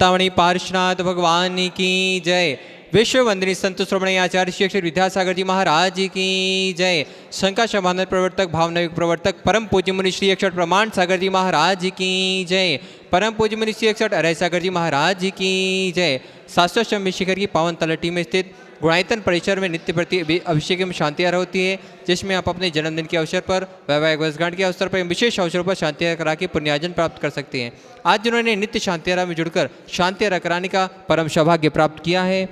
चिंतामणि पार्श्वनाथ भगवान की जय। विश्व वंदनीय संत श्रोमणी आचार्य श्री अक्षर विद्यासागर जी महाराज की जय। शंका समाधान प्रवर्तक भावना युग प्रवर्तक परम पूज्य मुनि श्री अक्षर प्रमाण सागर जी महाराज की जय। परम पूज्य मुनि श्री अक्षर अरय सागर जी महाराज की जय। शास्त्र शिखर की पावन तलहटी में स्थित गुणायतन परिसर में नित्य प्रति अभिषेक में शांति आरती होती है, जिसमें आप अपने जन्मदिन के अवसर पर, वैवाहिक वर्षगांठ के अवसर पर, विशेष अवसरों पर शांति करा के पुण्यार्जन प्राप्त कर सकते हैं। आज जिन्होंने नित्य शांति आरा में जुड़कर शांति आरा कराने का परम सौभाग्य प्राप्त किया है,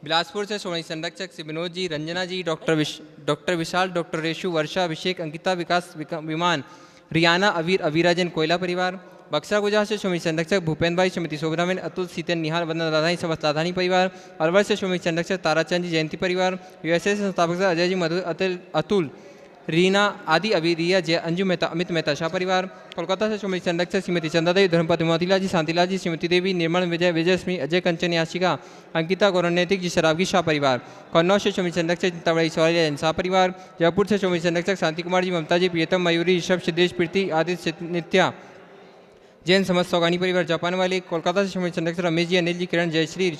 बिलासपुर से सोनी संरक्षक श्री विनोद जी, रंजना जी, डॉक्टर विशाल, डॉक्टर रेशु, वर्षा, अभिषेक, अंकिता, विकास, विमान, रियाना, अवीर, अवीराजन, कोयला परिवार। बक्सरा गुजरात से स्वामी संरक्षक भूपेंद्र भाई, श्रीमती शोभरामेन, अतुल, सीतन, निहाल, वंदना, दाधानी, समस्त दाधानी परिवार। अलवर से स्वामी संरक्षक ताराचंद जी, जयंती परिवार। यूएसए से संस्थापक अजय जी, मधु, अतुल, रीना आदि, अवीरिया, जय, अंजू मेहता, अमित मेहता, शाह परिवार। कोलकाता से स्वामी संरक्षक श्रीमती चंदादेवी, धर्मपति मोतीलाल जी, शांतिलाल जी, श्रीमती देवी, निर्मल, विजय, विजयश्री, अजय, कंचन, याशिका, अंकिता, गौरवनैतिक जी, शराबगी, शाह परिवार। कन्नौज से स्वामी संरक्षक चिंतामणि सौर्य जैन, शाह परिवार। जयपुर से स्वामी संरक्षक शांति कुमार जी, ममता जी, प्रियतम, मयूरी, ऋषभ, सिद्धेश, प्रीति, आदित्य, नित्या, जैन, समस्त सौगानी परिवार। जापान वाले। कोलकाता से स्वामी संरक्षक रमेश जी, अनिल जी, किरण, जयश्री,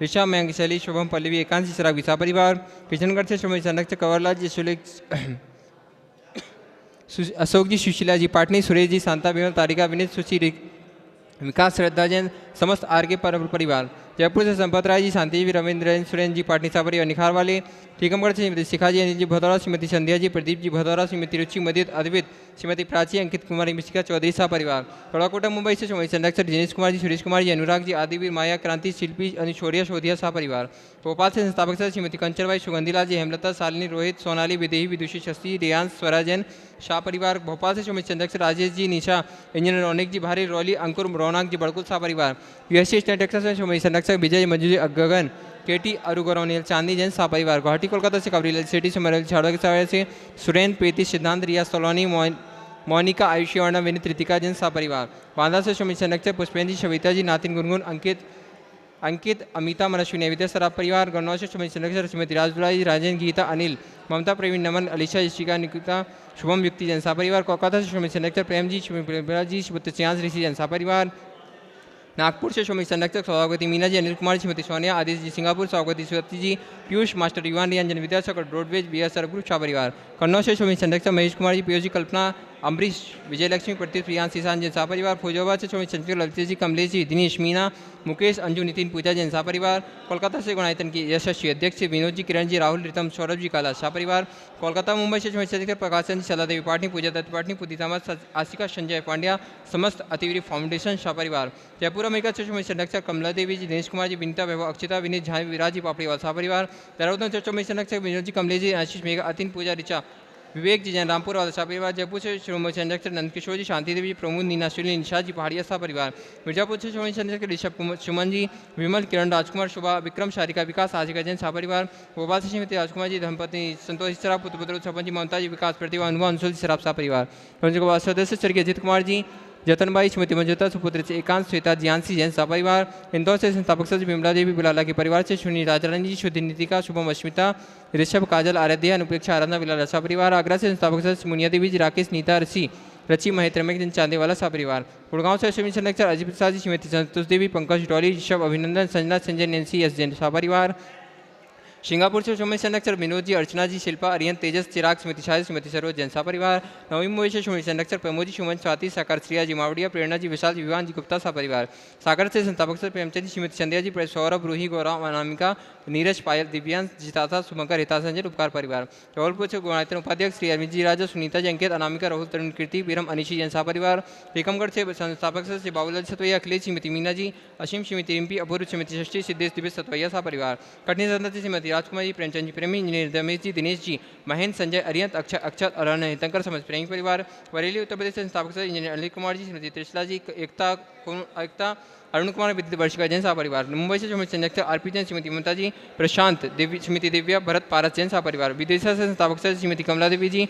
ऋषभ, मयंक, शैली, शुभम, पल्लवी, एकांश, शराबगी, शाह परिवार। किशनगढ़ से स्वामी संरक्षक कंवरलाल जी, अशोक जी, सुशीला जी, पाटनी, सुरेश जी, शांता, विमल, तारिका, विनीत, सुची, विकास, श्रद्धा जैन, समस्त आर के परिवार। जयपुर से संपत राय जी, शांति जी, रविंद्र जैन, सुरेंद्र जी, पाटनी सा परिवार, निखार वाले। टीकमगढ़ से श्रीमती शिखा जी, अनिल जी भदौरा, श्रीमती संध्या जी, प्रदीप जी भदौरा, श्रीमती रुचि, मदित, अद्वित, श्रीमती प्राची, अंकित कुमारी, मिशिका चौधरी, सा परिवार। कड़ाकोटा मुंबई से स्वामी संरक्षक दिनेश कुमार जी, सुरेश कुमार जी, अनुराग जी, आदिवीर, माया, क्रांति, शिल्पी, अनुशोरिया, शोधिया, सा परिवार। भोपाल से संस्थापक सर श्रीमती कंचनबाई, सुगंधीलाल जी, हेमलता, शालिनी, रोहित, सोनाली, विदेही, विदुषी, शस्त्री, रियांश, स्वराजन, शाह परिवार। भोपाल से स्वामी संरक्षक राजेश जी, निशा, इंजीनियर रौनिक जी, भारी, रौली, अंकुर, रौनक जी, बड़कुल, सा परिवार। यूएससी स्टेट टेक्सास में स्वामी संरक्षक विजय, मंजू, गगन, केटी, अरुगौरवनील, चांदी जैन, सा परिवार। गुवाहाटी कोलकाता से कवरीलाल सिटी से मरल छाड़ा के सवाल से सुरेंद्र, प्रीति, सिद्धांत, रिया, सोलोनी, मोनिका, आयुषी, वर्णा, विनीत, रितिका जैन, सा परिवार। बांदा से स्वामी संरक्षक पुष्पेंद्र जी, सविता जी, नातिन, गुनगुन, अंकित, अमिता, मनस्विनी, विद्या, सराब परिवार। गन्नौज से स्वामी संरक्षक श्रीमती राजदुलाई, राजेंद्र, गीता, अनिल, ममता, प्रवीण, नमन, अलीशा, यशिका, निकिता, शुभम, युक्ति जैन, सा परिवार। कोलकाता से स्वामी संरक्षक प्रेम जी, जी, श्रीमती ऋषि जैन, सा परिवार। नागपुर से स्वामी संरक्षक सौभाग्यवती मीना जी, अनिल कुमार, श्रीमती सोनिया, आदित्य जी, सिंगापुर, सौभाग्यवती Surti ji, Piyush, master Yuvan, Riyanjan, Vidyasagar, roadways, B S group, Shah परिवार। कन्नौज से स्वामी संरक्षक महेश कुमार जी, पीयूष जी, कल्पना, अमरीश, विजयलक्ष्मी, प्रतीक, प्रियांश, ईशान जैन, सा परिवार। फौजाबाद से स्वामी संरक्षक ललित जी, कमलेश जी, दिनेश, मीना, मुकेश, अंजू, नितिन, पूजा जैन, सा परिवार। कोलकाता से गुणायतन की यशस्वी अध्यक्ष विनोद जी, किरण जी, राहुल, रितम, सौरभ जी, काला, शाह परिवार। कोलकाता मुंबई से स्वामी संरक्षक प्रकाशन जी, सलादेवी पाटनी, पूजा दत्त पाटनी, पुदितामा, आशिका, संजय पांड्या, समस्त अतिवीर फाउंडेशन, शाह परिवार। जयपुर अमेरिका से स्वामी संरक्षक कमला देवी जी, दिनेश कुमार जी, विनीता, वैभव, अक्षिता, विनीत, झा, विराज जी, पापड़ीवाल, सा परिवार। देहरादून से स्वामी संरक्षक विनोद जी, कमलेश जी, आशीष, मेघा, अतिन, पूजा, ऋचा, विवेक जी, जैन, रामपुर वाला, सा परिवार। जयपुर से स्वामी संरक्षक नंदकिशोर जी, शांति देवी, प्रमोद, नीना, सुनील, निशा जी, पहाड़िया, सा परिवार। मिर्जापुर से स्वामी संरक्षक ऋषभ, सुमन जी, विमल, किरण, राजकुमार, शुभा, विक्रम, शारिका, विकास, आशिका जैन, सा परिवार। भोपाल से श्रीमती राजकुमार जी, धर्मपत्नी संतोष शराब, पुत्र छपन जी, ममता जी, विकास, प्रतिभा, अनुभव, अंशुल शराब, सा परिवार। सदस्य स्वर्गीय अजित कुमार जी, जतनबाई, श्रीमती मंजुता, सुपुत्र से एकांश, श्वेता, जियांसी जैन, सा परिवार। इंदौर से संस्थापक सचिव विमला देवी, बिलाला के परिवार से सुनी, राजारानी जी, शुद्धि, नितिका, शुभम, अश्मिता, ऋषभ, काजल, आराध्या, अनुपेक्षा, आराधना, बिलाला, सा परिवार। आगरा से संस्थापक सचिव मुनिया देवी जी, राकेश, नीता, रची, महेश, रमेश जैन, चांदेवाला, सा परिवार। गुड़गांव से स्वामी संरक्षक अजीत प्रसाद जी, श्रीमती संतोष देवी, पंकज डॉली, ऋषभ, अभिनंदन, संजना, संजय, नैन्सी, एस जैन, सा परिवार। सिंगापुर से स्वामी संरक्षक विनोद जी, अर्चना जी, शिल्पा, अरियन, तेजस, चिराग, स्मृति शाह, स्मृति सरोज जैन, सा परिवार। नवी मुंबई से स्वामी संरक्षक प्रमोद जी, सुमन, स्वाति, साकार, श्रिया जी, मावड़िया, प्रेरणा जी, विशाल जी, विवान जी, गुप्ता, सा परिवार। सागर से संस्थापक सर प्रेमचंद जी, श्रीमती संध्या जी, सौरभ, रूही, गौरव, अनामिका, नीरज, पायल, दिव्यांश, जिताता, सुमकर, हिता, संजय, उपकार परिवार। जबलपुर से गुणायतन उपाध्यक्ष श्री अरविंद जी, राजा, सुनीता जी, अंकित, अनामिका, राहुल, तरुण, कीर्ति, बीरम, अनिशी जैन, सा परिवार। टीकमगढ़ से संस्थापक सर श्री बाबूलाल सतवैया, अखिलेश, श्रीमती मीना जी, असीम, श्रीमती रिम्पी, अपूर्व, श्रीमती षष्ठी, सिद्धेश, दिव्य सतवैया, सा परिवार। कटनी संत से श्रीमती राजकुमार जी, प्रेमचंद जी, प्रेमी, इंजीनियर रमेश जी, दिनेश जी, महेंद्र, संजय, अरियंत, अक्षत, अरण, हितंकर, समझ प्रेमी परिवार। बरेली उत्तर प्रदेश से संस्थापक सर इंजीनियर अनिल कुमार जी, श्रीमती त्रिशला जी, एकता, अरुण कुमार, विद्युत वर्षिका जैन, सा परिवार। मुंबई से स्वामी संरक्षक आरपी जैन, श्रीमती ममता जी, प्रशांत, श्रीमती दिव्या, भरत, पारस जैन, सा परिवार। विदेशा से संस्थापक सर श्रीमती कमला देवी जी,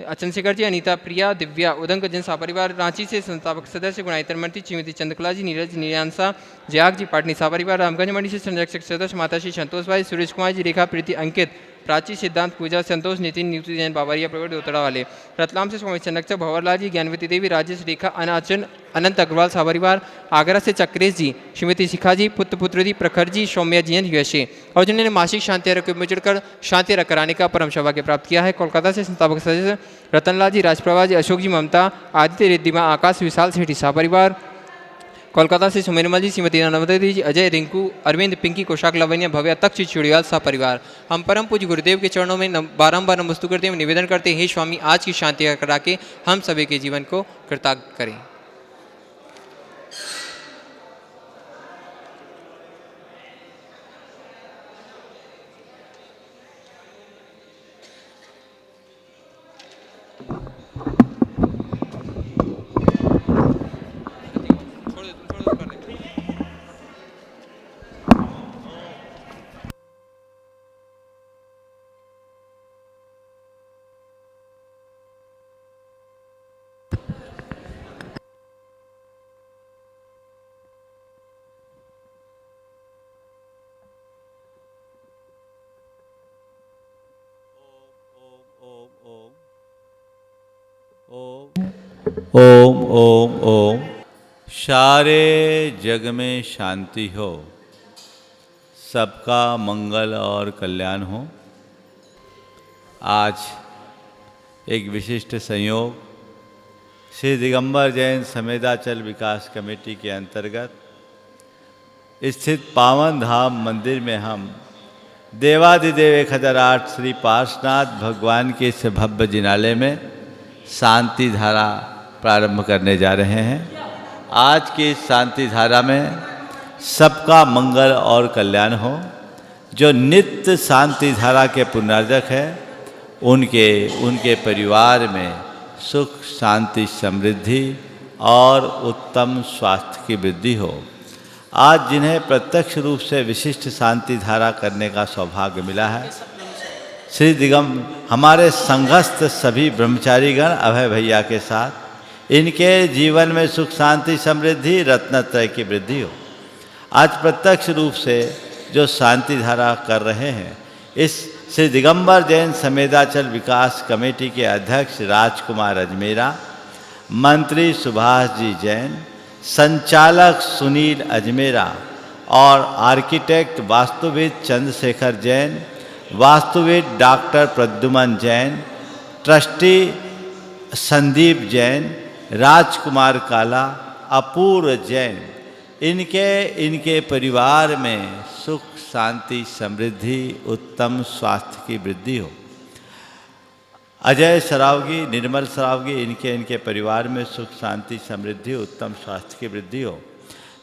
चंद्रशेखर जी, अनीता, प्रिया, दिव्या, उदंक जैन, सा परिवार। रांची से संस्थापक सदस्य गुणायतन मंत्री श्रीमती चंद्रकला जी, नीरज, नियांसा, जयाग जी, पाटनी, सा परिवार। रामगंज मंडी से संरक्षक सदस्य माता श्री संतोष भाई, सुरेश कुमार जी, रेखा, प्रीति, अंकित, प्राची सिद्धांत पूजा संतोष नितिन न्यूति जैन बाबरिया प्रगट उतरा वाले। रतलाम से स्वामी चनकचक भंवरलाल जी, ज्ञानवती देवी, राजेश रेखा अनाचन अनंत अग्रवाल सावरिवार। आगरा से चक्रेश जी, श्रीमती शिखा जी, पुत्र जी, प्रखर जी, सौम्या जी यशे और जिन्होंने मासिक शांति आरोग्य में जुड़कर शांति आरोग्य कराने का परम सौभाग्य प्राप्त किया है। कोलकाता से संस्थापक सदस्य रतनलाल जी, राजप्रभा जी, अशोक जी, ममता, आदित्य रिद्धिमा, आकाश, विशाल सेठी सापरिवार। कोलकाता से सुमेरमल जी, श्रीमती नर्मदा जी, अजय, रिंकू, अरविंद, पिंकी, कोशाक, लवन्या, भव्या, तक्षी, चुड़ियाल सा परिवार। हम परम पूज्य गुरुदेव के चरणों में बारंबार नमस्तु करते हैं, निवेदन करते हैं, हे स्वामी आज की शांति करा के हम सभी के जीवन को कृतार्थ करें। ओम ओम ओम। सारे जग में शांति हो, सबका मंगल और कल्याण हो। आज एक विशिष्ट संयोग श्री दिगंबर जैन समेदाचल विकास कमेटी के अंतर्गत स्थित पावन धाम मंदिर में हम देवादिदेव 1008 श्री पार्श्वनाथ भगवान के इस भव्य जिनालय में शांति धारा प्रारंभ करने जा रहे हैं। आज की इस शांति धारा में सबका मंगल और कल्याण हो। जो नित्य शांति धारा के पुनर्जक है उनके परिवार में सुख शांति समृद्धि और उत्तम स्वास्थ्य की वृद्धि हो। आज जिन्हें प्रत्यक्ष रूप से विशिष्ट शांति धारा करने का सौभाग्य मिला है, श्री दिगंबर हमारे संघस्थ सभी ब्रह्मचारीगण अभय भैया के साथ इनके जीवन में सुख शांति समृद्धि रत्नत्रय की वृद्धि हो। आज प्रत्यक्ष रूप से जो शांति धारा कर रहे हैं, इस श्री दिगंबर जैन समेदाचल विकास कमेटी के अध्यक्ष राजकुमार अजमेरा, मंत्री सुभाष जी जैन, संचालक सुनील अजमेरा और आर्किटेक्ट वास्तुविद चंद्रशेखर जैन, वास्तुविद डॉक्टर प्रद्युमन जैन, ट्रस्टी संदीप जैन, राजकुमार काला, अपूर्व जैन, इनके परिवार में सुख शांति समृद्धि उत्तम स्वास्थ्य की वृद्धि हो। अजय सरावगी, निर्मल सरावगी, इनके परिवार में सुख शांति समृद्धि उत्तम स्वास्थ्य की वृद्धि हो।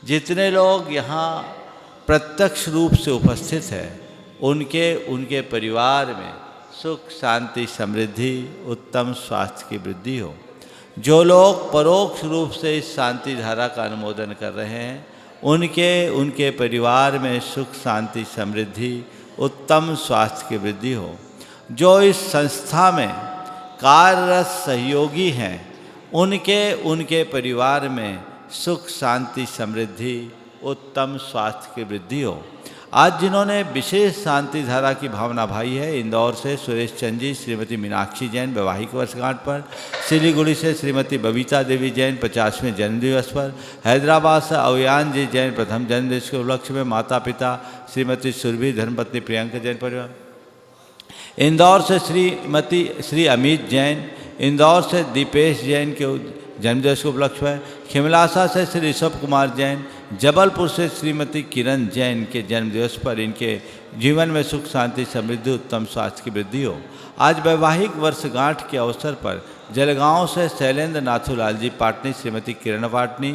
जितने लोग यहाँ प्रत्यक्ष रूप से उपस्थित हैं उनके परिवार में सुख शांति समृद्धि उत्तम स्वास्थ्य की वृद्धि हो। जो लोग परोक्ष रूप से इस शांति धारा का अनुमोदन कर रहे हैं उनके परिवार में सुख शांति समृद्धि उत्तम स्वास्थ्य की वृद्धि हो। जो इस संस्था में कार्यरत सहयोगी हैं उनके परिवार में सुख शांति समृद्धि उत्तम स्वास्थ्य की वृद्धि हो। आज जिन्होंने विशेष शांति धारा की भावना भाई है, इंदौर से सुरेश चंद जी, श्रीमती मीनाक्षी जैन वैवाहिक वर्षगांठ पर, सिलीगुड़ी से श्रीमती बबीता देवी जैन 50वें जन्मदिवस पर, हैदराबाद से अवयान जी जैन प्रथम जन्मदिवस के उपलक्ष्य में, माता पिता श्रीमती सुरभि धर्मपत्नी प्रियंका जैन परिवार, इंदौर से श्री अमित जैन, इंदौर से दीपेश जैन के जन्मदिवस के उपलक्ष्य में, खिमलासा से श्री ऋषभ कुमार जैन, जबलपुर से श्रीमती किरण जैन के जन्मदिवस पर इनके जीवन में सुख शांति समृद्धि उत्तम स्वास्थ्य की वृद्धि हो। आज वैवाहिक वर्षगांठ के अवसर पर जलगांव से शैलेंद्र नाथूलाल जी पाटनी, श्रीमती किरण पाटनी,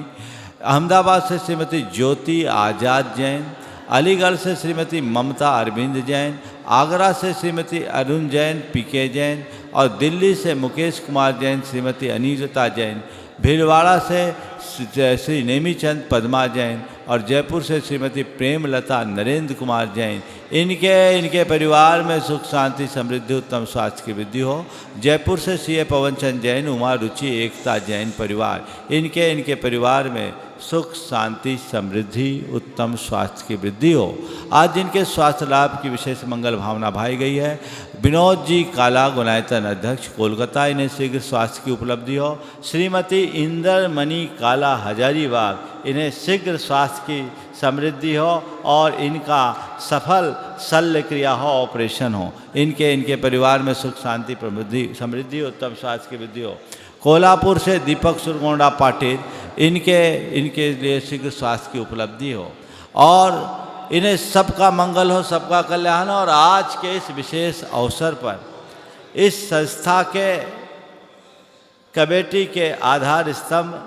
अहमदाबाद से श्रीमती ज्योति आज़ाद जैन, अलीगढ़ से श्रीमती ममता अरविंद जैन, आगरा से श्रीमती अरुण जैन पीके जैन और दिल्ली से मुकेश कुमार जैन, श्रीमती अनीता जैन, भीलवाड़ा से श्री नेमीचंद पद्मा जैन और जयपुर से श्रीमती प्रेमलता नरेंद्र कुमार जैन, इनके परिवार में सुख शांति समृद्धि उत्तम स्वास्थ्य की वृद्धि हो। जयपुर से श्री पवन चंद जैन, उमा रुचि एकता जैन परिवार, इनके परिवार में सुख शांति समृद्धि उत्तम स्वास्थ्य की वृद्धि हो। आज जिनके स्वास्थ्य लाभ की विशेष मंगल भावना भाई गई है, विनोद जी काला गुनायतन अध्यक्ष कोलकाता, इन्हें शीघ्र स्वास्थ्य की उपलब्धि हो। श्रीमती इंद्रमणि काला हजारीबाग, इन्हें शीघ्र स्वास्थ्य की समृद्धि हो और इनका सफल शल्य क्रिया हो, ऑपरेशन हो। इनके परिवार में सुख शांति समृद्धि उत्तम स्वास्थ्य की वृद्धि हो। कोल्हापुर से दीपक सुरगोंडा पाटिल, इनके लिए शीघ्र स्वास्थ्य की उपलब्धि हो और इन्हें सबका मंगल हो, सबका कल्याण हो। और आज के इस विशेष अवसर पर इस संस्था के कमेटी के आधार स्तंभ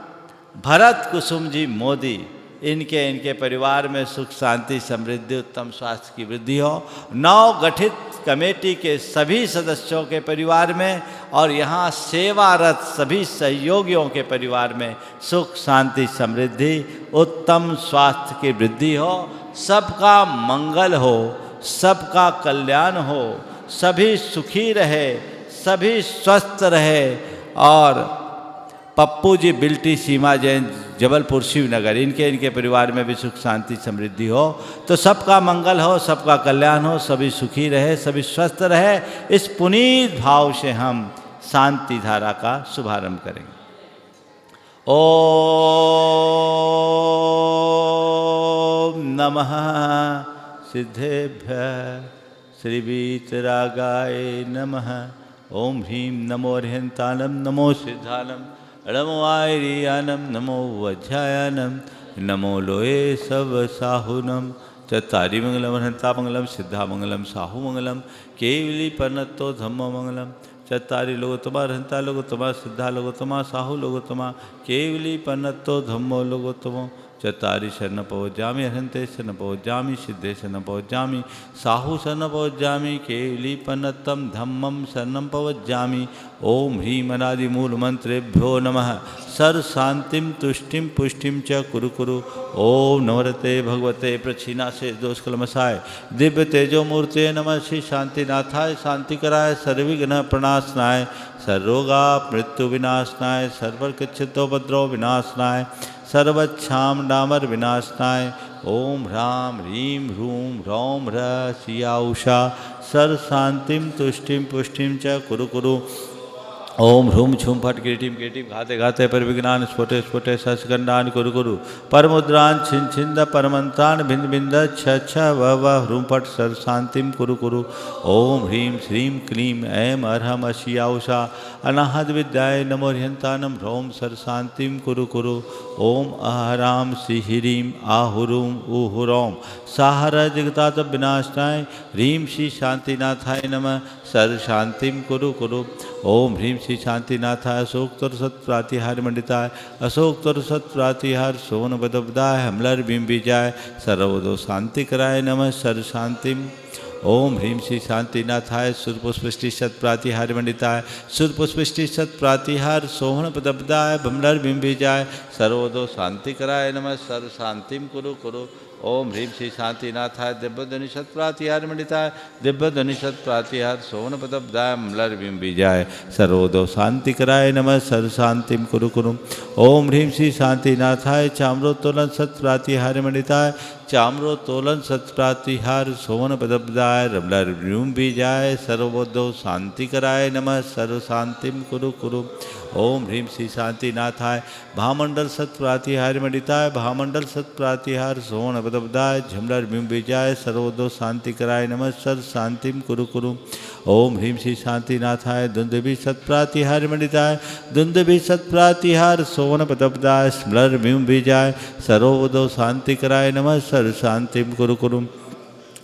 भरत कुसुम जी मोदी, इनके परिवार में सुख शांति समृद्धि उत्तम स्वास्थ्य की वृद्धि हो। नव गठित कमेटी के सभी सदस्यों के परिवार में और यहाँ सेवारत सभी सहयोगियों के परिवार में सुख शांति समृद्धि उत्तम स्वास्थ्य की वृद्धि हो। सबका मंगल हो, सबका कल्याण हो, सभी सुखी रहे, सभी स्वस्थ रहे। और पप्पू जी बिल्टी सीमा जैन जबलपुर शिवनगर, इनके परिवार में भी सुख शांति समृद्धि हो। तो सबका मंगल हो, सबका कल्याण हो, सभी सुखी रहे, सभी स्वस्थ रहे। इस पुनीत भाव से हम शांति धारा का शुभारंभ करेंगे। ओम नमः सिद्धेभ्यः श्री वीतरागाय नमः। ओम ह्रीं नमो अर्हन्तानं नमो सिद्धानं नमो आयर्यानं नमो वज्रायानं नमो लोये सब साहुनं। चत्तारि मंगलम अर्हन्ता मंगलम सिद्धा मंगलम साहु मंगलम केवली परनत्तो धम्म मंगलम। चत्तारि लोकोत्तमा अर्हन्ता लोकोत्तमा सिद्धा लोकोत्तमा साहु लोकोत्तमा केवली परनत्तो धम्मो लोकोत्तमो। चत्तारि शरण पवज्जामि अर्हन्ते शरण पवज्जामि सिद्धे शरण पवज्जामि साहु शरण पवज्जामि केवली पन्नतम धम्मम शरणं पवज्जामि। ओम ह्रीं अनादि मूल मंत्रेभ्यो नमः। सर्व शांतिम तुष्टिम पुष्टिम च कुरु कुरु। ओम नवरते भगवते प्रक्षिणा से दोष कलमसाय दिव्य तेजो मूर्ते नमः। श्री शांतिनाथाय शांति कराय सर्वविघ्न प्रणाशनाय सर्वरोगा मृत्यु विनाशनाय सर्वकृच्छितोपद्रव विनाशनाय सर्वच्छाम डामर विनाशनाय। ओम ह्रां ह्रीं ह्रूं ह्रौं ह्रः श्रिया उषा सर्व शांतिम तुष्टिम पुष्टिम च कुरु कुरु। ओम ह्रूम छुम फट किरीटिम किरीटिम घाते घाते पर विज्ञान स्फोटे स्फोटे सस्कंडान कुरु कुरु। परमुद्रान छिन छिंद परमंत्रान भिंद बिंद छ छ व ह्रूम फट सर्व शांतिम कुरु कुरु। ओम ह्रीं श्रीं क्लीं ऐं अर्हम् अशिया उषा अनाहद विद्याय नमो ह्यंतानम ह्रौम सर्व शांतिम कुरु कुरु। ओम अहराम श्रीह्रीं आहुरूम उहुरौम साहर जगतात विनाशनाय ह्रीं श्री शांतिनाथाय नमः सर्व शांतिम कुरु कुरु। ओम ह्रीं श्री शांतिनाथाय अशोकतर सत्प्रातिहार मंडिताय अशोकतर सत्प्रातिहार सोन बदबदाय हमलर बिंबिजाय सर्वदो शांति कराय नमः सर्व शांतिम। ओम ह्रीं श्री शांतिनाथाय सूर्यपुष्पृष्टि सत्प्रातिहार मंडिताय सूर्यपुष्पृष्टि सत्प्रातिहार सोहन पदब्दाय बमलर बिंबिजाय सर्वदो शांति कराय नमः सर्व शांतिम कुरु कुरु। ओम ह्रीं श्री शांतिनाथाय दिव्यध्वनि सत्प्रातिहार मंडिताय दिव्यध्वनि सत्प्रातिहार सोहन पदब्दाय मलर बिंबिजाय सर्वदो शांति कराय नमः सर्व शांतिम कुरु कुरु। ओम ह्रीं श्री शांतिनाथाय चाम्रोत्तोलन सत्प्रातिहार मंडिताय चाम्रोत्तोलन सत्प्रातिहार सोहन पदब्दाय रमलर बिंबिजाय सर्वदो शांति कराय नमः सर्व शांतिम कुरु कुरु। ओम ह्रीं श्री शांतिनाथाय भामंडल सत्प्रातिहार मंडिताय भामंडल सत्प्रातिहार सोहन पदब्दाय झमलर बिंबिजाय सर्वदो शांति कराय नमः सर्व शांतिम कुरु कुरु। ओम ह्रीं श्री शांतिनाथाय दुंदुभि सत्प्रातिहार मंडिताय दुंदुभि सत्प्रातिहार सोहन पदब्दाय स्मलर बिंबिजाय सर्वदो शांति कराय नमः सर्व शांतिम कुरु कुरु।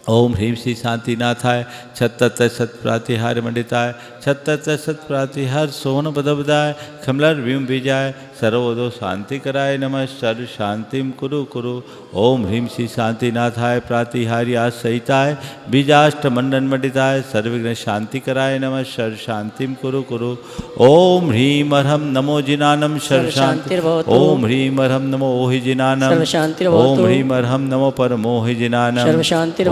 ओम ह्रीं श्री शांतिनाथाय छत्तत सत्प्रातिहार मंडिताय छत्तत सत्प्रातिहार सोहन पदब्दाय खमलर बिंबिजाय सर्वदो शांति कराय नमः सर्व शांतिम कुरु कुरु। ओम ह्रीं श्री शांतिनाथाय प्रातिहार्या सहिताय बीजाष्ट मंडन मंडिताय सर्वविघ्न शांति कराय नमः सर्व शांतिम कुरु कुरु। ओम ह्रीं अर्हं नमो जिनानं सर्व शांति। ओम ह्रीं अर्हं नमो ओहि जिनानं। ओम ह्रीं अर्हं नमो परमोहि जिनानं।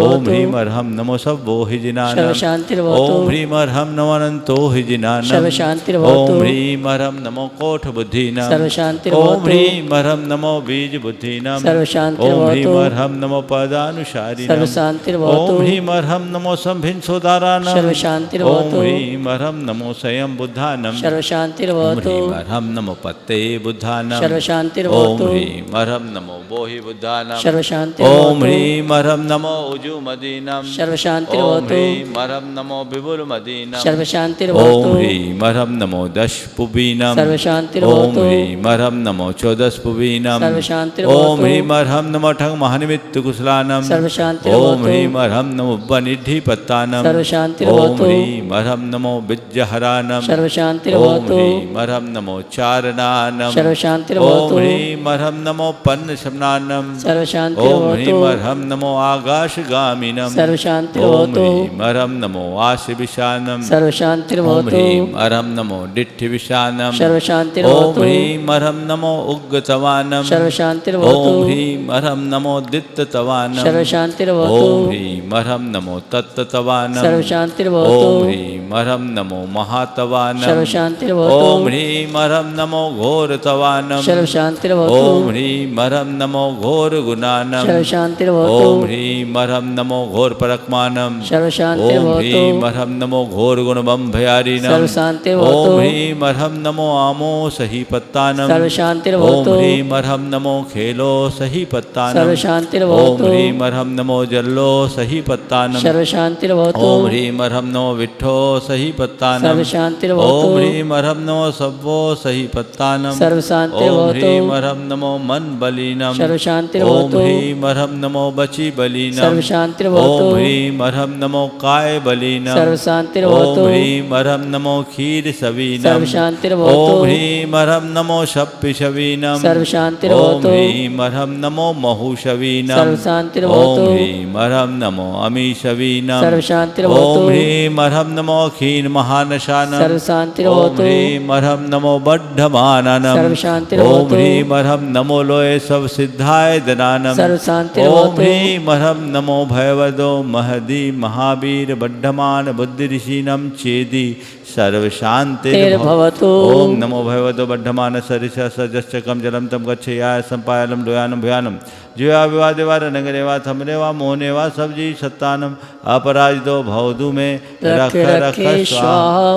ओम ओम ह्रीम अर्हम नमो सब्बो हि जिनानाम सर्वशांतिर्भवतु ओम ह्रीम अर्हम नमो अनंतो हि जिनानाम सर्वशांतिर्भवतु ओम ह्रीम अर्हम नमो कोठ बुद्धिनाम सर्वशांतिर्भवतु ओम ह्रीम अर्हम नमो बीज बुद्धिनाम सर्वशांतिर्भवतु ओम ह्रीम अर्हम नमो पदानुसारिणाम सर्वशांतिर्भवतु ओम ह्रीम अर्हम नमो संभिन्सोदाराणाम सर्वशांतिर्भवतु ओम ह्रीम अर्हम नमो स्वयं बुद्धानाम ओम सर्वशांतिर्भवतु ह्रीम अर्हम नमो पत्ते बुद्धानाम सर्वशांतिर्भवतु ओम ह्रीम अर्हम नमो बोहि बुद्धानाम सर्वशांतिर्भवतु ओम ह्रीम अर्हम नमो उजु मदीनाम ओम सर्वशांतिर्भवतु ह्रीम अर्हम नमो विपुल मदीनाम सर्वशांतिर्भवतु ओम ह्रीम अर्हम नमो दश पुबीनाम सर्वशांतिर्भवतु ओम ह्रीम अर्हम नमो चौदस पुबीनाम सर्वशांतिर्भवतु ओम ह्रीम अर्हम नमो ठंग महानिमित्त कुशलानम सर्वशांतिर्भवतु ओम ह्रीम अर्हम नमो बनिद्धि पत्तानम सर्वशांतिर्भवतु ओम ह्रीम अर्हम नमो विज्जहरानम सर्वशांतिर्भवतु ओम ह्रीम अर्हम नमो चारणानम सर्वशांतिर्भवतु ओम ह्रीम अर्हम नमो पन्न शमनानम ओम सर्वशांतिर्भवतु ह्रीम अर्हम नमो आकाशगामिनम ओम सर्वशांतिर्भवतु ह्रीम अर्हम नमो आशिविशानम ओम सर्वशांतिर्भवतु ह्रीम अर्हम नमो डिट्ठि विशानम ओम सर्वशांतिर्भवतु ह्रीम अर्हम नमो उग्गतवानम सर्वशांतिर्भवतु ओम ह्रीम अर्हम नमो दित्ततवानम सर्वशांतिर्भवतु ओम ह्रीम अर्हम नमो तत्ततवानम सर्वशांतिर्भवतु ओम ह्रीम अर्हम नमो महातवानम सर्वशांतिर्भवतु ओम ह्रीम अर्हम नमो घोरतवानम सर्वशांतिर्भवतु ओम ह्रीम अर्हम नमो घोर गुणानम सर्वशांतिर्भवतु ओम ह्रीम अर्हम नमो घोर परक्मानम ओम सर्वशांतिर्भवतु ह्रीम अर्हम नमो घोर गुण भयारिणम सर्वशांतिर्भवतु ओम ह्रीम अर्हम नमो आमो सही पत्तानम सर्वशांतिर्भवतु ओम ह्रीम अर्हम नमो खेलो सही पत्तानम सर्वशांतिर्भवतु ओम ह्रीम अर्हम नमो जल्लो सही पत्तानम सर्वशांतिर्भवतु ओम ह्रीम अर्हम नमो विट्ठो सही पत्तानम सर्वशांतिर्भवतु ओम ह्रीम अर्हम नमो सब्बो सही पत्तानम ओम सर्वशांतिर्भवतु ह्रीम अर्हम नमो मन बलीनम सर्वशांतिर्भवतु ओम ह्रीम अर्हम नमो बची बलीनम सर्वशांतिर्भवतु ओम ह्रीम अर्हम नमो काय बलीनम सर्वशांतिर्भवतु ओम ह्रीम अर्हम नमो खीर सवीनम सर्वशांतिर्भवतु ओम ह्रीम अर्हम नमो शप्पि शवीनम सर्वशांतिर्भवतु ओम ह्रीम अर्हम नमो महु शवीनम सर्वशांतिर्भवतु ओम ह्रीम अर्हम नमो अमी शवीनम सर्वशांतिर्भवतु ओम ह्रीम अर्हम नमो खीन महानशानम ओम सर्वशांतिर्भवतु ह्रीम अर्हम नमो बड्ढमाननम सर्वशांतिर्भवतु ओम ह्रीम अर्हम नमो लोय सब सिद्धाय दनानम सर्वशांतिर्भवतु ओम ह्रीम अर्हम नमो भयवदो महदी महावीर बड्ढमान बुद्धि ऋषिनम चेदी सर्वशांतिर्भवतु ओम नमो भगवतो बड्ढमान सरिष सजश्चकम जलम तम गच्छयाय संपायलम लोयानम भयानम जीवा विवादेवा रनगरेवा थमरेवा मोहनेवा सब्जी सत्तानम अपराजितो भवदु में रख रख स्वाहा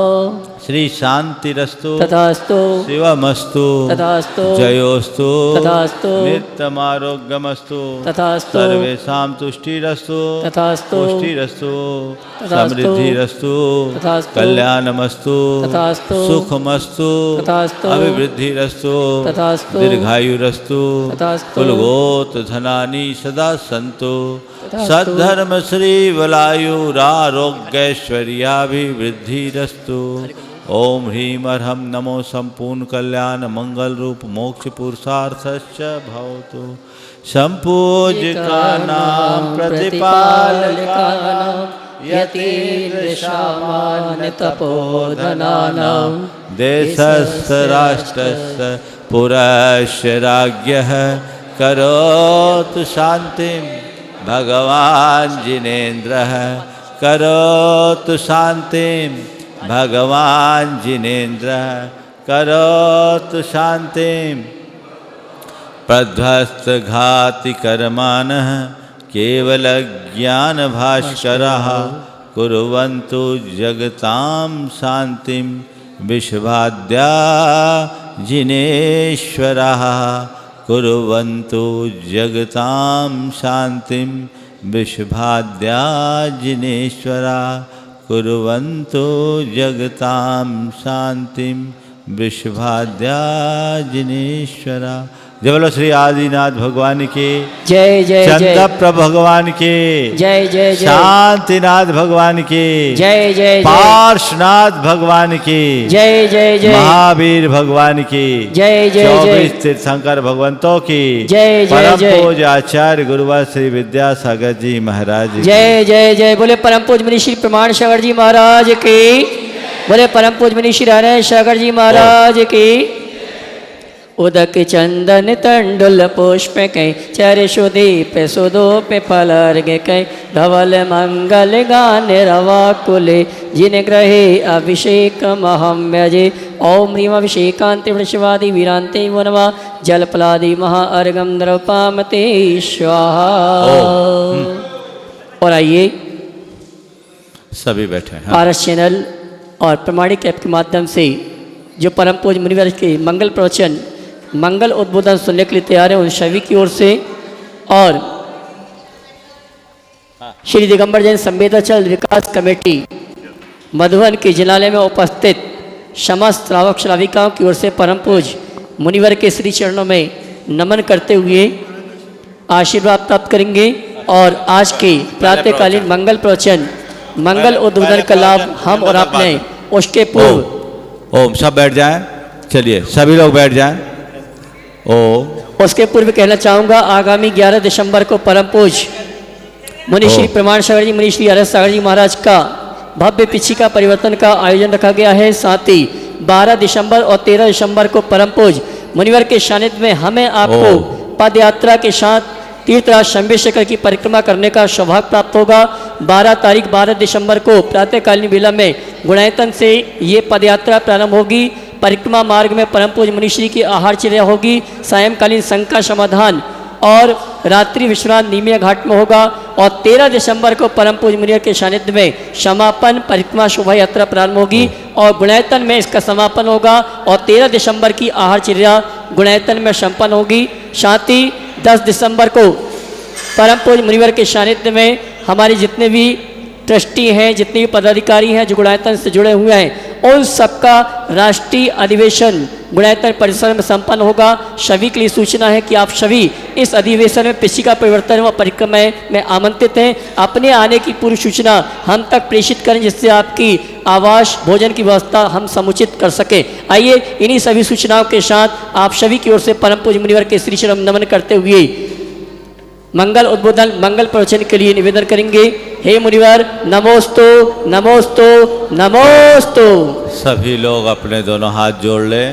श्री शांतिरस्तु तथास्तु शिवमस्तु तथास्तु जयोस्तु तथास्तु नित्यमारोग्यमस्तु तथास्तु सर्वेषां तुष्टिरस्तु तथास्तु पुष्टिरस्तु तथास्तु समृद्धिरस्तु तथास्तु कल्याणमस्तु तथास्तु सुखमस्तु तथास्तु अभिवृद्धिरस्तु तथास्तु दीर्घायुरस्तु तथास्तु कुलगोत्र धनानि सदा सन्तु तथास्तु सद्धर्म श्री वलायुरारोग्यैश्वर्याभिवृद्धिरस्तु ओम ह्रीम अर्हम नमो संपूर्ण कल्याण मंगल रूप मोक्ष पुरुषार्थश्च भवतु संपूज्यकानां प्रतिपालकानां यतीन्द्रशामान्य तपोधनानां देशस्य राष्ट्रस्य पुरस्य राज्ञः करोतु शान्तिं भगवान् जिनेन्द्रः करोतु शान्तिं भगवान् जिनेन्द्रः करोतु शान्तिं प्रध्वस्तघातिकर्माणः केवलज्ञानभास्करः कुर्वन्तु जगतां शान्तिं विश्वाद्या जिनेश्वरः कुर्वन्तु जगतां शान्तिं विश्वाद्या जिनेश्वरा कुर्वन्तु जगतां शान्तिं विश्वाद्या जिनेश्वरा। जय बोलो श्री आदिनाथ भगवान के जय जय जय चंद्रप्रभ भगवान के जय जय जय शांतिनाथ भगवान के जय जय जय पार्श्वनाथ भगवान के जय जय जय महावीर भगवान की जय जय जय 24 तीर्थंकर भगवंतों की जय जय परम जय पूज्य आचार्य गुरुवर श्री विद्यासागर जी महाराज की। जय जय जय बोले परम पूज्य मुनि श्री प्रमाण सागर जी महाराज की बोले परम पूज्य मुनि श्री हरे सागर जी महाराज की। उदक चंदन तंडुल पुष्प कै चर सुदीप सुदोप फलर्ग कै धवल मंगल गान रवा कुले जिन ग्रहे अभिषेक महम्यजे ओम ह्रीम अभिषेकांति वृषवादि वीरांते वनवा जलपलादि महाअर्घम द्रवपामते स्वाहा। और आइए सभी बैठे हैं। पारस चैनल और प्रमाणिक ऐप के माध्यम से जो परम पूज्य मुनिवर के मंगल प्रवचन मंगल उद्बोधन सुनने के लिए तैयार है उन सभी की ओर से और श्री दिगंबर जैन संवेदाचल विकास कमेटी मधुबन के जिलालय में उपस्थित समस्त श्रावक श्राविकाओं की ओर से परम पूज्य मुनिवर के श्री चरणों में नमन करते हुए आशीर्वाद प्राप्त करेंगे और आज के प्रातःकालीन मंगल प्रवचन मंगल उद्बोधन का लाभ हम और आपने उसके पूर्व ओम सब बैठ जाएं। चलिए सभी लोग बैठ जाएं। ओम उसके पूर्व कहना चाहूँगा आगामी 11 दिसंबर को परम पूज्य मुनि श्री प्रमाण सागर जी मुनि श्री अरस सागर जी महाराज का भव्य पिछिका परिवर्तन का आयोजन रखा गया है। साथ ही 12 दिसंबर और 13 दिसंबर को परम पूज्य मुनिवर के सानिध्य में हमें आपको पद यात्रा के साथ तीर्थराज शंभेश्वर की परिक्रमा करने का सौभाग्य प्राप्त होगा। 12 दिसंबर को प्रातःकालीन बेला में गुणायतन से ये पदयात्रा प्रारंभ होगी। परिक्रमा मार्ग में परम पूज्य मुनिश्री की आहारचर्या होगी। सायंकालीन शंका समाधान और रात्रि विश्रांत नीमिया घाट में होगा। और 13 दिसंबर को परम पूज्य मुनिवर के सानिध्य में समापन परिक्रमा शोभा यात्रा प्रारंभ होगी और गुणायतन में इसका समापन होगा। और 13 दिसंबर की आहारचर्या गुणायतन में संपन्न होगी। साथ ही 10 दिसंबर को परम पूज्य मुनिवर के सानिध्य में हमारे जितने भी ट्रस्टी हैं जितने भी पदाधिकारी हैं जो गुणायतन से जुड़े हुए हैं उन सबका राष्ट्रीय अधिवेशन गुणायतन परिसर में संपन्न होगा। सभी के लिए सूचना है कि आप सभी इस अधिवेशन में पिछिका परिवर्तन व परिक्रमा में आमंत्रित हैं। अपने आने की पूर्व सूचना हम तक प्रेषित करें जिससे आपकी आवास भोजन की व्यवस्था हम समुचित कर सके। आइए इन्हीं सभी सूचनाओं के साथ आप सभी की ओर से परम पूज्य मुनिवर के श्री चरण नमन करते हुए मंगल उद्बोधन मंगल प्रवचन के लिए निवेदन करेंगे। हे मुनिवर नमोस्तु नमोस्तु नमोस्तु। सभी लोग अपने दोनों हाथ जोड़ लें।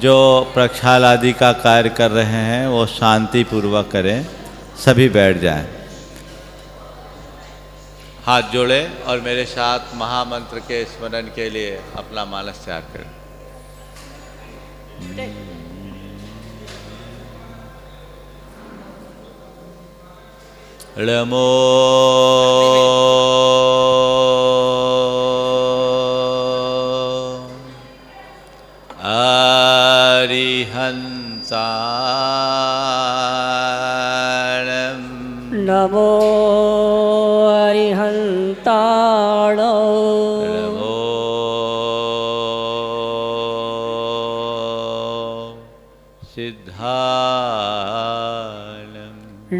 जो प्रक्षाल आदि का कार्य कर रहे हैं वो शांति पूर्वक करें। सभी बैठ जाएं। हाथ जोड़े और मेरे साथ महामंत्र के स्मरण के लिए अपना मानस तैयार करें। नमो अरिहंताणं नमो अरिहंताण नमो सिद्धाणं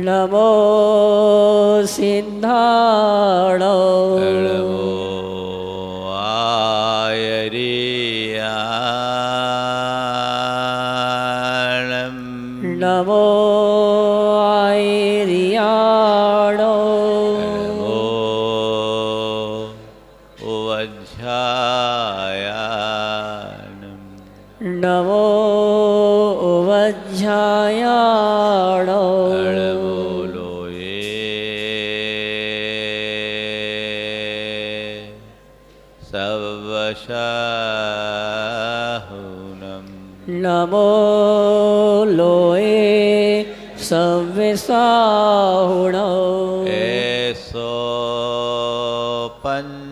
नमो सिद्धाण नमो आयरियाणं नमो आयरियाण नमो वज्झायाणं नमो वज्झायाण नमो लोये सवशाहुनं नमो लोये सव्यसाहुण एसो पंचनमोयारो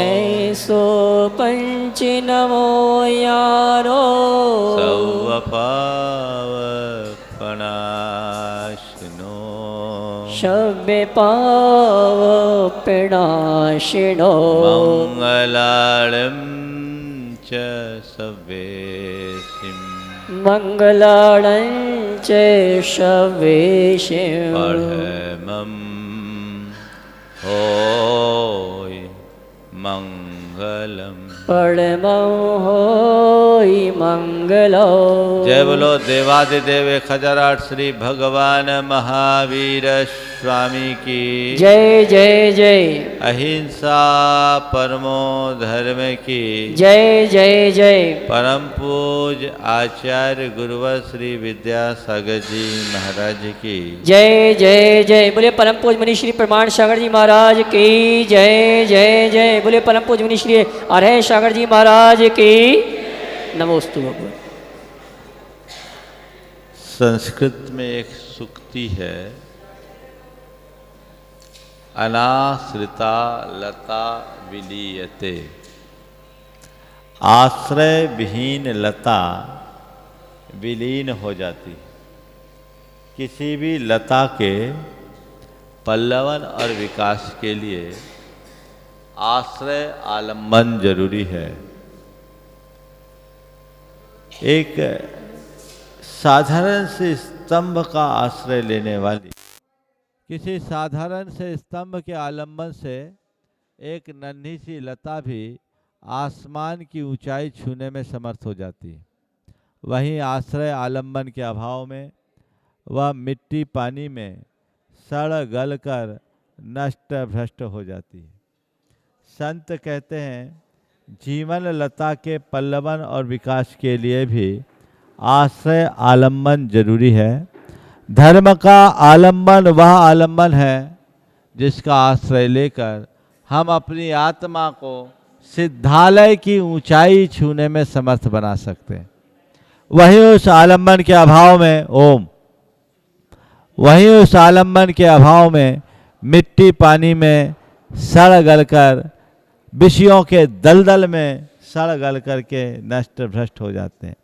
ऐसो पंच नमो यारो सौवपावपणाशिनो शव्य पाव पिणाशिनो मंगलाळं च सवेसिं मंगलाणं च शवेशिं परमं होय मंगलम। परमो होई मंगलो। जय बोलो देवादिदेव 1008 श्री भगवान महावीर स्वामी की जय जय जय। अहिंसा परमो धर्म की जय जय जय। परम पूज आचार्य गुरुवर श्री विद्यासागर जी महाराज की जय जय जय। बोले परम पूज मुनि श्री प्रमाण सागर जी महाराज की जय जय जय। बोले परम पूज मुनि श्री अरह सागर जी महाराज की नमोस्तु भगवान। संस्कृत में एक सूक्ति है, अनाश्रिता लता विलीयते। आश्रय विहीन लता विलीन हो जाती। किसी भी लता के पल्लवन और विकास के लिए आश्रय आलम्बन जरूरी है। एक साधारण से स्तंभ का आश्रय लेने वाली, किसी साधारण से स्तंभ के आलंबन से एक नन्ही सी लता भी आसमान की ऊंचाई छूने में समर्थ हो जाती है। वहीं आश्रय आलंबन के अभाव में वह मिट्टी पानी में सड़ गल कर नष्ट भ्रष्ट हो जाती है। संत कहते हैं, जीवन लता के पल्लवन और विकास के लिए भी आश्रय आलंबन जरूरी है। धर्म का आलंबन वह आलंबन है जिसका आश्रय लेकर हम अपनी आत्मा को सिद्धालय की ऊंचाई छूने में समर्थ बना सकते हैं। वहीं उस आलंबन के अभाव में वहीं उस आलंबन के अभाव में मिट्टी पानी में सड़ गलकर विषयों के दलदल में सड़ गल करके नष्ट भ्रष्ट हो जाते हैं।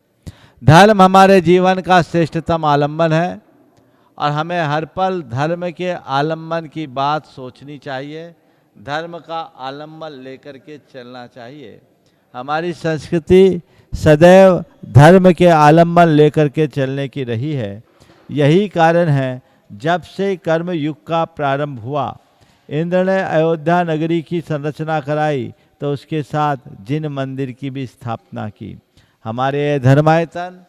धर्म हमारे जीवन का श्रेष्ठतम आलंबन है और हमें हर पल धर्म के आलंबन की बात सोचनी चाहिए, धर्म का आलंबन लेकर के चलना चाहिए। हमारी संस्कृति सदैव धर्म के आलंबन लेकर के चलने की रही है। यही कारण है जब से कर्म युग का प्रारंभ हुआ, इंद्र ने अयोध्या नगरी की संरचना कराई तो उसके साथ जिन मंदिर की भी स्थापना की। हमारे धर्मायतन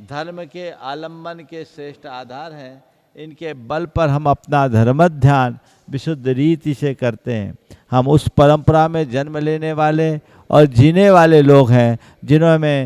धर्म के आलंबन के श्रेष्ठ आधार हैं। इनके बल पर हम अपना धर्म ध्यान विशुद्ध रीति से करते हैं। हम उस परंपरा में जन्म लेने वाले और जीने वाले लोग हैं जिन्होंने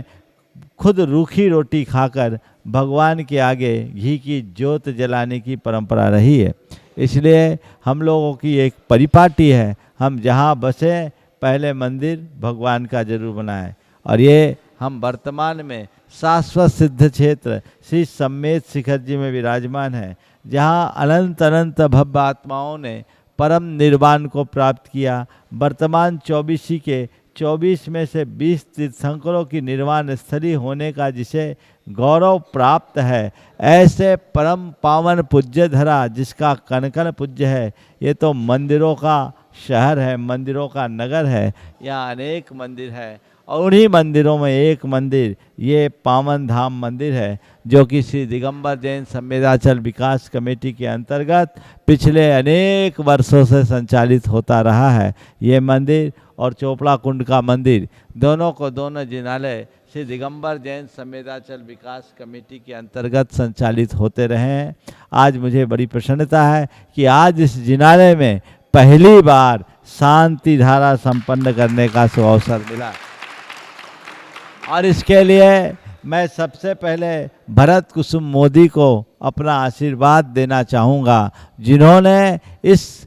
खुद रूखी रोटी खाकर भगवान के आगे घी की ज्योत जलाने की परंपरा रही है। इसलिए हम लोगों की एक परिपाटी है, हम जहाँ बसें पहले मंदिर भगवान का जरूर बनाएं। और ये हम वर्तमान में शाश्वत सिद्ध क्षेत्र श्री सम्मेद शिखर जी में विराजमान है, जहाँ अनंत अनंत भव्य आत्माओं ने परम निर्वाण को प्राप्त किया। वर्तमान 24 के 24 में से 20 तीर्थंकरों की निर्वाण स्थली होने का जिसे गौरव प्राप्त है, ऐसे परम पावन पूज्य धरा जिसका कण कण पूज्य है, ये तो मंदिरों का शहर है, मंदिरों का नगर है। यहाँ अनेक मंदिर है और उन्हीं मंदिरों में एक मंदिर ये पावन धाम मंदिर है, जो कि श्री दिगंबर जैन संवेदाचल विकास कमेटी के अंतर्गत पिछले अनेक वर्षों से संचालित होता रहा है। ये मंदिर और चोपड़ा कुंड का मंदिर दोनों जिनालय श्री दिगंबर जैन संवेदाचल विकास कमेटी के अंतर्गत संचालित होते रहे हैं। आज मुझे बड़ी प्रसन्नता है कि आज इस जिनालय में पहली बार शांति धारा संपन्न करने का अवसर मिला और इसके लिए मैं सबसे पहले भरत कुसुम मोदी को अपना आशीर्वाद देना चाहूँगा, जिन्होंने इस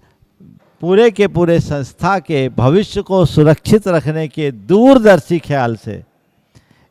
पूरे के पूरे संस्था के भविष्य को सुरक्षित रखने के दूरदर्शी ख्याल से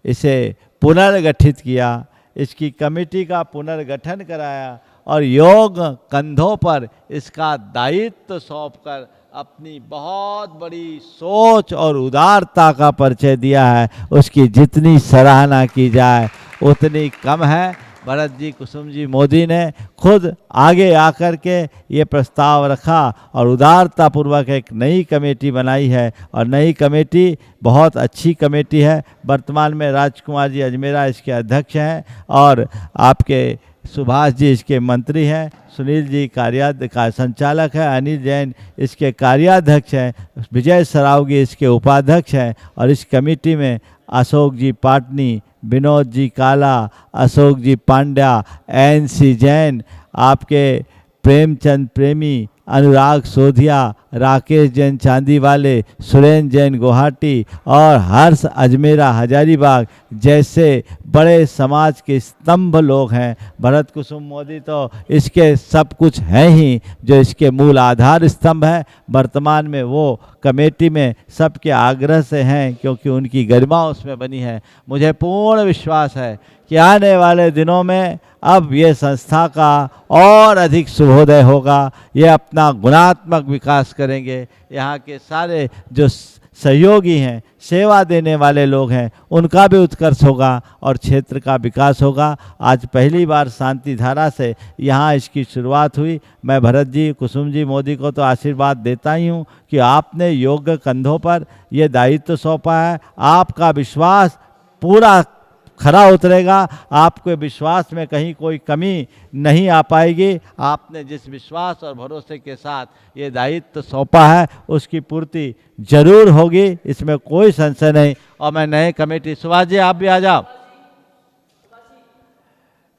इसे पुनर्गठित किया, इसकी कमेटी का पुनर्गठन कराया और योग कंधों पर इसका दायित्व सौंपकर अपनी बहुत बड़ी सोच और उदारता का परिचय दिया है। उसकी जितनी सराहना की जाए उतनी कम है। भरत जी कुसुम जी मोदी ने खुद आगे आकर के ये प्रस्ताव रखा और उदारतापूर्वक एक नई कमेटी बनाई है और नई कमेटी बहुत अच्छी कमेटी है। वर्तमान में राजकुमार जी अजमेरा इसके अध्यक्ष हैं और आपके सुभाष जी इसके मंत्री हैं, सुनील जी का संचालक है, अनिल जैन इसके कार्याध्यक्ष हैं, विजय सरावगी इसके उपाध्यक्ष हैं और इस कमेटी में अशोक जी पाटनी, विनोद जी काला, अशोक जी पांड्या, NC जैन, आपके प्रेमचंद प्रेमी, अनुराग सोधिया, राकेश जैन चांदीवाले, सुरेंद्र जैन गुवाहाटी और हर्ष अजमेरा हजारीबाग जैसे बड़े समाज के स्तंभ लोग हैं। भरत कुसुम मोदी तो इसके सब कुछ हैं ही, जो इसके मूल आधार स्तंभ है। वर्तमान में वो कमेटी में सबके आग्रह से हैं क्योंकि उनकी गरिमा उसमें बनी है। मुझे पूर्ण विश्वास है कि आने वाले दिनों में अब ये संस्था का और अधिक शुभोदय होगा, ये अपना गुणात्मक विकास करेंगे। यहाँ के सारे जो सहयोगी हैं, सेवा देने वाले लोग हैं, उनका भी उत्कर्ष होगा और क्षेत्र का विकास होगा। आज पहली बार शांति धारा से यहाँ इसकी शुरुआत हुई। मैं भरत जी, कुसुम जी, मोदी को तो आशीर्वाद देता ही हूँ कि आपने योग्य कंधों पर ये दायित्व सौंपा है। आपका विश्वास पूरा खरा उतरेगा, आपके विश्वास में कहीं कोई कमी नहीं आ पाएगी। आपने जिस विश्वास और भरोसे के साथ ये दायित्व सौंपा है उसकी पूर्ति जरूर होगी, इसमें कोई संशय नहीं। और मैं नए कमेटी, सुभाष जी आप भी आ जाओ,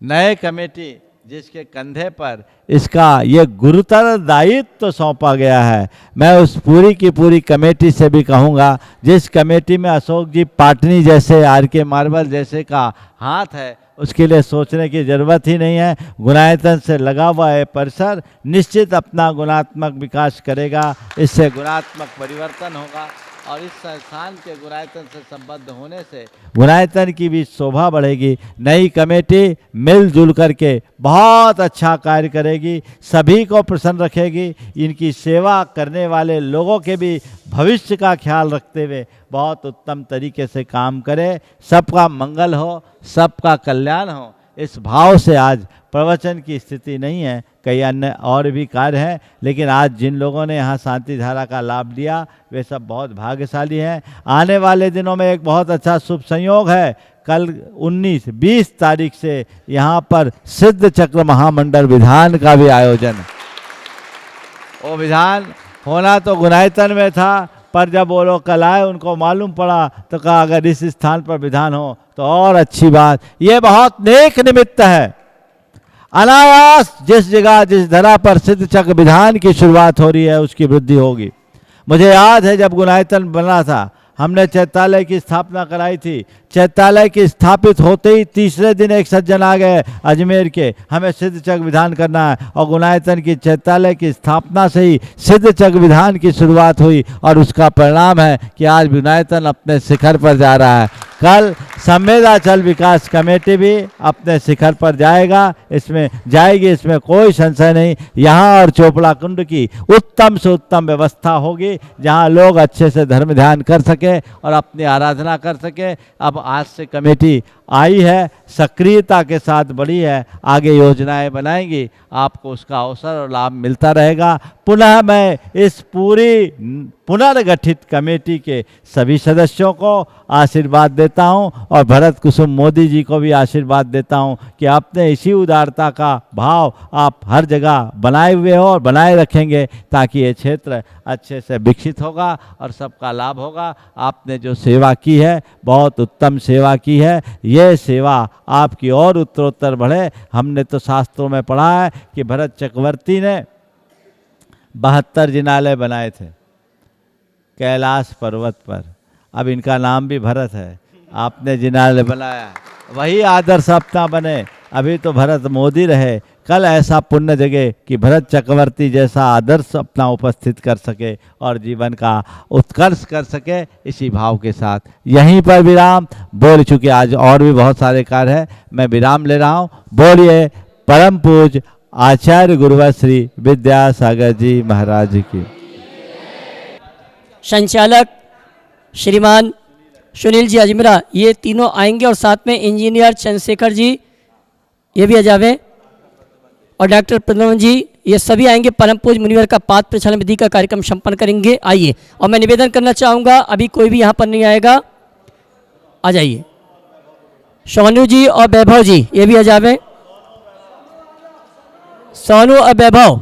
नए कमेटी जिसके कंधे पर इसका ये गुरुतर दायित्व सौंपा गया है, मैं उस पूरी की पूरी कमेटी से भी कहूँगा, जिस कमेटी में अशोक जी पाटनी जैसे, RK मार्बल जैसे का हाथ है, उसके लिए सोचने की ज़रूरत ही नहीं है। गुणायतन से लगा हुआ है परिसर निश्चित अपना गुणात्मक विकास करेगा, इससे गुणात्मक परिवर्तन होगा और इस संस्थान के गुणायतन से संबद्ध होने से गुणायतन की भी शोभा बढ़ेगी। नई कमेटी मिलजुल करके बहुत अच्छा कार्य करेगी, सभी को प्रसन्न रखेगी, इनकी सेवा करने वाले लोगों के भी भविष्य का ख्याल रखते हुए बहुत उत्तम तरीके से काम करे। सबका मंगल हो, सबका कल्याण हो, इस भाव से आज प्रवचन की स्थिति नहीं है, कई अन्य और भी कार्य हैं, लेकिन आज जिन लोगों ने यहाँ शांति धारा का लाभ लिया वे सब बहुत भाग्यशाली हैं। आने वाले दिनों में एक बहुत अच्छा शुभ संयोग है, कल 19-20 तारीख से यहाँ पर सिद्ध चक्र महामंडल विधान का भी आयोजन है। वो विधान होना तो गुणायतन में था, पर जब वो लोग कल आए उनको मालूम पड़ा तो कहा अगर इस स्थान पर विधान हो तो और अच्छी बात। ये बहुत नेक निमित्त है। अनायास जिस जगह जिस धरा पर सिद्ध चक्र विधान की शुरुआत हो रही है उसकी वृद्धि होगी। मुझे याद है जब गुणायतन बना था, हमने चैत्यालय की स्थापना कराई थी। चैत्यालय की स्थापित होते ही तीसरे दिन एक सज्जन आ गए अजमेर के, हमें सिद्ध चक्र विधान करना है, और गुणायतन की चैत्यालय की स्थापना से ही सिद्ध चक्र विधान की शुरुआत हुई और उसका परिणाम है कि आज गुणायतन अपने शिखर पर जा रहा है। कल संवेदाचल विकास कमेटी भी अपने शिखर पर जाएगी, इसमें कोई संशय नहीं। यहाँ और चोपड़ा कुंड की उत्तम से उत्तम व्यवस्था होगी, जहाँ लोग अच्छे से धर्म ध्यान कर सके और अपनी आराधना कर सके। अब आज से कमेटी आई है, सक्रियता के साथ बढ़ी है, आगे योजनाएं बनाएंगी, आपको उसका अवसर और लाभ मिलता रहेगा। पुनः मैं इस पूरी पुनर्गठित कमेटी के सभी सदस्यों को आशीर्वाद देता हूं और भरत कुसुम मोदी जी को भी आशीर्वाद देता हूं कि आपने इसी उदारता का भाव आप हर जगह बनाए हुए हो और बनाए रखेंगे, ताकि ये क्षेत्र अच्छे से विकसित होगा और सबका लाभ होगा। आपने जो सेवा की है बहुत उत्तम सेवा की है, ये सेवा आपकी और उत्तरोत्तर बढ़े। हमने तो शास्त्रों में पढ़ा है कि भरत चक्रवर्ती ने 72 जिनालय बनाए थे कैलाश पर्वत पर, अब इनका नाम भी भरत है, आपने जिनालय बनाया, वही आदर्श अपना बने। अभी तो भरत मोदी रहे, कल ऐसा पुण्य जगे कि भरत चक्रवर्ती जैसा आदर्श अपना उपस्थित कर सके और जीवन का उत्कर्ष कर सके। इसी भाव के साथ यहीं पर विराम बोल चुके, आज और भी बहुत सारे कार्य हैं, मैं विराम ले रहा हूँ। बोलिए परम पूज्य आचार्य गुरुवर श्री विद्यासागर जी महाराज की। संचालक श्रीमान सुनील जी अजमेरा ये तीनों आएंगे और साथ में इंजीनियर चंद्रशेखर जी ये भी आ जावे और डॉक्टर प्रद्युम्न जी ये सभी आएंगे। परम पूज्य मुनिवर का पाद प्रक्षालन विधि का कार्यक्रम संपन्न करेंगे। आइए, और मैं निवेदन करना चाहूँगा अभी कोई भी यहाँ पर नहीं आएगा, आ जाइए। सोनू जी और वैभव जी ये भी आ जावे। सोनू और वैभव।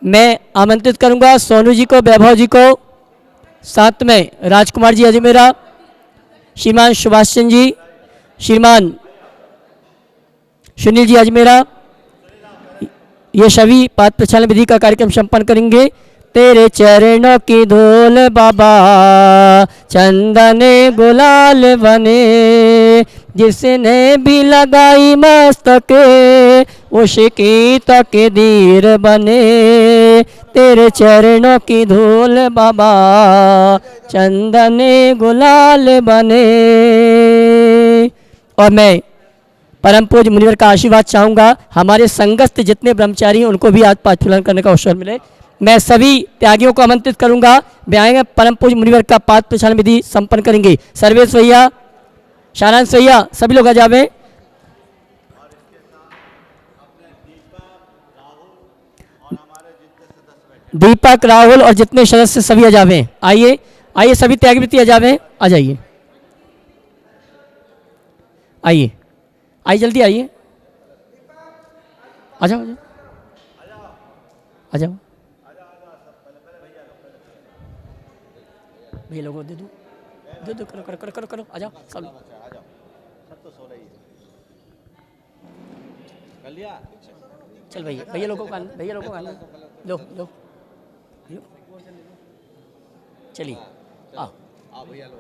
मैं आमंत्रित करूंगा सोनू जी को, वैभव जी को, साथ में राजकुमार जी अजमेरा, श्रीमान सुभाष चंद्र जी, श्रीमान सुनील जी अजमेरा, ये सभी पाद प्रक्षालन विधि का कार्यक्रम संपन्न करेंगे। तेरे चरणों की धूल बाबा चंदन गुलाल बने, जिसने भी लगाई मस्तके उसकी तकदीर बने। तेरे चरणों की धूल बाबा चंदन गुलाल बने। और मैं परम पूज्य मुनिवर का आशीर्वाद चाहूँगा, हमारे संगस्थ जितने ब्रह्मचारी हैं उनको भी आज पाद प्रक्षालन करने का अवसर मिले। मैं सभी त्यागियों को आमंत्रित करूंगा, वे आएंगे, परम पूज्य मुनिवर का पाद प्रक्षालन विधि संपन्न करेंगे। सर्वेश भैया, शारांश भैया, सभी लोग आ जावे। दीपक, राहुल और जितने सदस्य सभी आ जावे। आइए आइए, सभी त्यागी वृत्ति आ जावे, आ जाइए, आइए आइए, जल्दी आइए, आ जाओ आ जाओ। भैया लोगों दे दो, करो करो करो करो करो, आ जाओ सब लोग। चल भैया लोगों का, भैया लोगों का लो लो, चलिए आओ भैया लोग।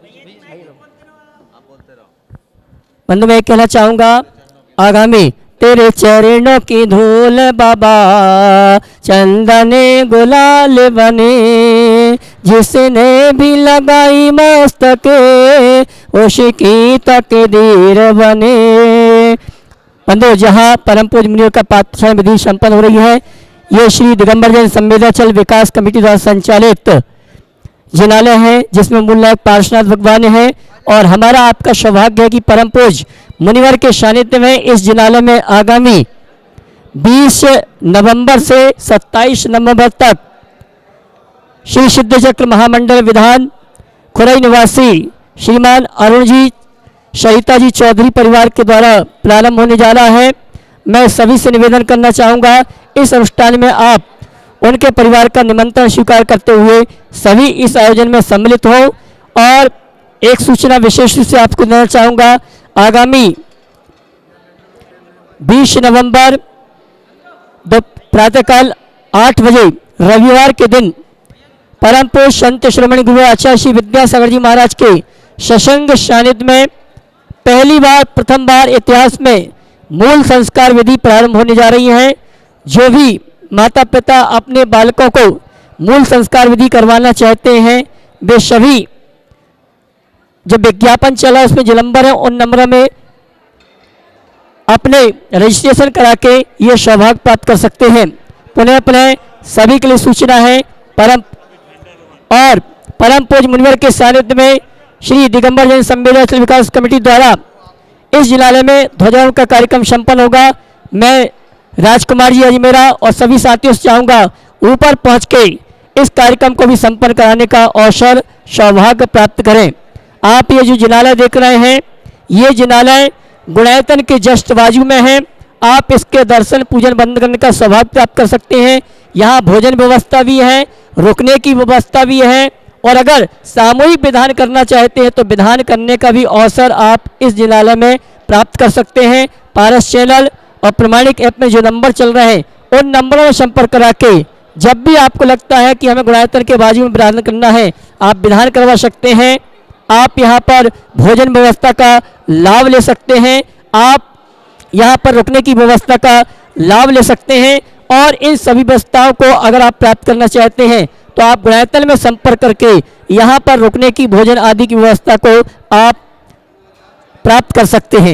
बंधु, मैं कहना चाहूँगा, आगामी तेरे चरणों की धूल बाबा चंदन गुलाल बने, जिसने भी लगाई मस्तके उसकी तकदीर बने। बंधु, जहाँ परम पूज्य मुनियों का पाद प्रक्षालन विधि संपन्न हो रही है, ये श्री दिगंबर जैन संवेदाचल विकास कमेटी द्वारा संचालित जिनालय है, जिसमें मूल नायक पार्श्वनाथ भगवान है। और हमारा आपका सौभाग्य है कि परम पूज्य मुनिवर के सानिध्य में इस जिनालय में आगामी 20 नवंबर से 27 नवंबर तक श्री सिद्ध चक्र महामंडल विधान खुरई निवासी श्रीमान अरुण जी, सरिता जी चौधरी परिवार के द्वारा प्रारंभ होने जा रहा है। मैं सभी से निवेदन करना चाहूँगा, इस अनुष्ठान में आप उनके परिवार का निमंत्रण स्वीकार करते हुए सभी इस आयोजन में सम्मिलित हो। और एक सूचना विशेष रूप से आपको देना चाहूँगा, आगामी 20 नवंबर प्रातःकाल 8 बजे रविवार के दिन परम पूज्य संत श्रोमणी गुरु आचार्य श्री विद्यासागर जी महाराज के सत्संग सानिध्य में पहली बार, प्रथम बार इतिहास में मूल संस्कार विधि प्रारंभ होने जा रही है। जो भी माता पिता अपने बालकों को मूल संस्कार विधि करवाना चाहते हैं, वे सभी, जो विज्ञापन चला उसमें जो नंबर है, उन नंबरों में अपने रजिस्ट्रेशन करा के ये सौभाग्य प्राप्त कर सकते हैं। पुनः पुनः सभी के लिए सूचना है, परम पूज्य मुनिवर के सानिध्य में श्री दिगंबर जैन संवेदाचल विकास कमेटी द्वारा इस जिलालय में ध्वजारोहण का कार्यक्रम संपन्न होगा। मैं राजकुमार जी अजमेरा और सभी साथियों से चाहूँगा, ऊपर पहुँच के इस कार्यक्रम को भी संपन्न कराने का अवसर, सौभाग्य प्राप्त करें। आप ये जो जिनालय देख रहे हैं, ये जिनालय गुणायतन के जस्ट बाजू में है। आप इसके दर्शन पूजन बंद करने का सौभाग्य प्राप्त कर सकते हैं। यहाँ भोजन व्यवस्था भी है, रुकने की व्यवस्था भी है, और अगर सामूहिक विधान करना चाहते हैं तो विधान करने का भी अवसर आप इस जिनालय में प्राप्त कर सकते हैं। पारस चैनल और प्रमाणिक ऐप में जो नंबर चल रहे हैं, उन नंबरों में संपर्क करा के जब भी आपको लगता है कि हमें गुणायतन के बाजू में विधान करना है, आप विधान करवा सकते हैं। आप यहाँ पर भोजन व्यवस्था का लाभ ले सकते हैं, आप यहाँ पर रुकने की व्यवस्था का लाभ ले सकते हैं। और इन सभी व्यवस्थाओं को अगर आप प्राप्त करना चाहते हैं तो आप गुणायतन में संपर्क करके यहाँ पर रुकने की, भोजन आदि की व्यवस्था को आप प्राप्त कर सकते हैं।